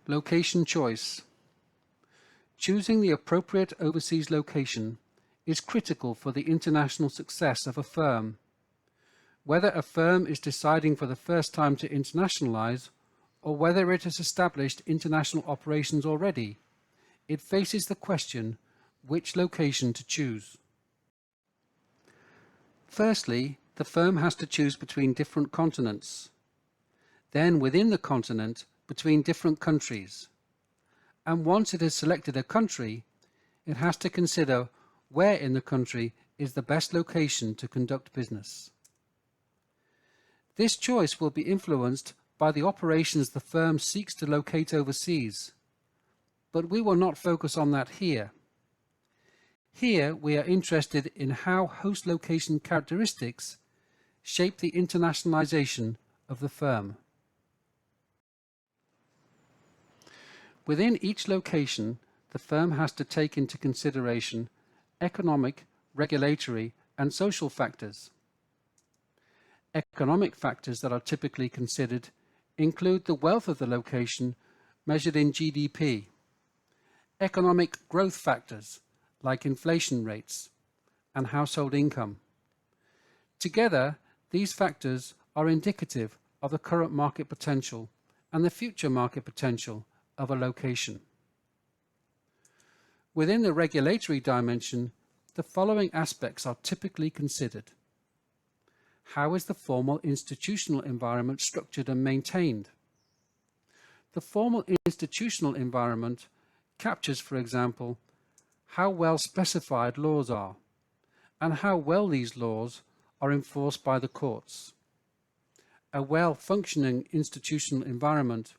Location choice. Choosing the appropriate overseas location is critical for the international success of a firm. Whether a firm is deciding for the first time to internationalize, or whether it has established international operations already, it faces the question which location to choose. Firstly, the firm has to choose between different continents. Then within the continent, between different countries. And once it has selected a country, it has to consider where in the country is the best location to conduct business. This choice will be influenced by the operations the firm seeks to locate overseas, but we will not focus on that here. Here we are interested in how host location characteristics shape the internationalization of the firm. Within each location, the firm has to take into consideration economic, regulatory, and social factors. Economic factors that are typically considered include the wealth of the location measured in GDP, economic growth factors like inflation rates and household income. Together, these factors are indicative of the current market potential and the future market potential of a location. Within the regulatory dimension, the following aspects are typically considered. How is the formal institutional environment structured and maintained? The formal institutional environment captures, for example, how well specified laws are and how well these laws are enforced by the courts. A well-functioning institutional environment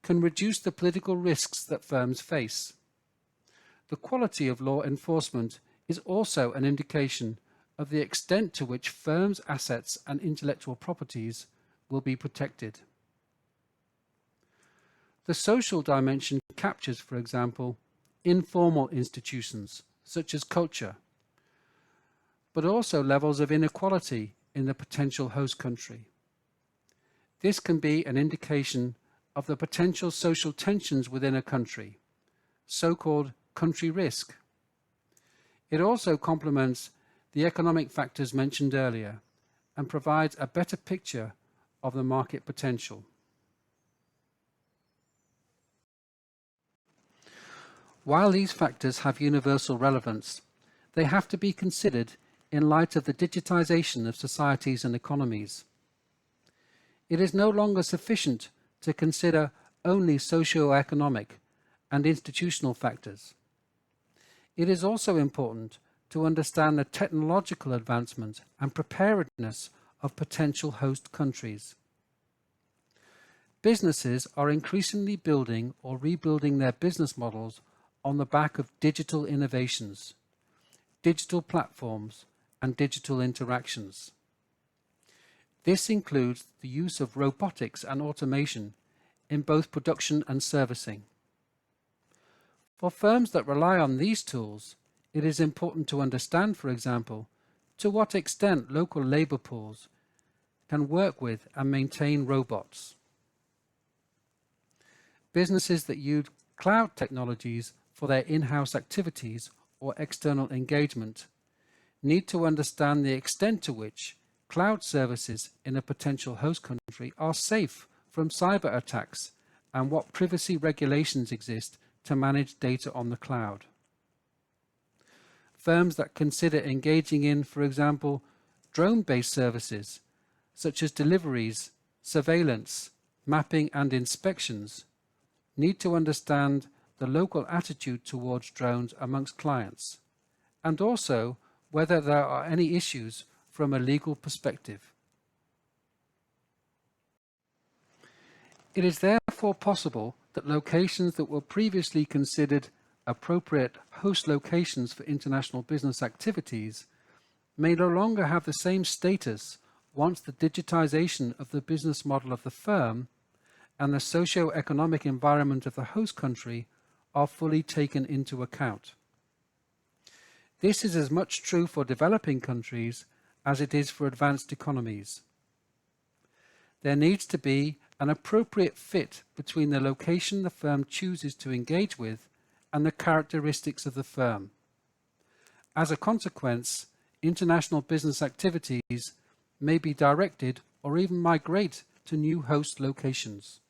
can reduce the political risks that firms face. The quality of law enforcement is also an indication of the extent to which firms' assets and intellectual properties will be protected. The social dimension captures, for example, informal institutions such as culture, but also levels of inequality in the potential host country. This can be an indication of the potential social tensions within a country, so-called country risk. It also complements the economic factors mentioned earlier and provides a better picture of the market potential. While these factors have universal relevance, they have to be considered in light of the digitization of societies and economies. It is no longer sufficient to consider only socio-economic and institutional factors. It is also important to understand the technological advancement and preparedness of potential host countries. Businesses are increasingly building or rebuilding their business models on the back of digital innovations, digital platforms, and digital interactions. This includes the use of robotics and automation in both production and servicing. For firms that rely on these tools, it is important to understand, for example, to what extent local labor pools can work with and maintain robots. Businesses that use cloud technologies for their in-house activities or external engagement need to understand the extent to which cloud services in a potential host country are safe from cyber attacks and what privacy regulations exist to manage data on the cloud. Firms that consider engaging in, for example, drone-based services such as deliveries, surveillance, mapping and inspections need to understand the local attitude towards drones amongst clients and also whether there are any issues from a legal perspective. It is therefore possible that locations that were previously considered appropriate host locations for international business activities may no longer have the same status once the digitization of the business model of the firm and the socio-economic environment of the host country are fully taken into account. This is as much true for developing countries as it is for advanced economies. There needs to be an appropriate fit between the location the firm chooses to engage with and the characteristics of the firm. As a consequence, international business activities may be directed or even migrate to new host locations.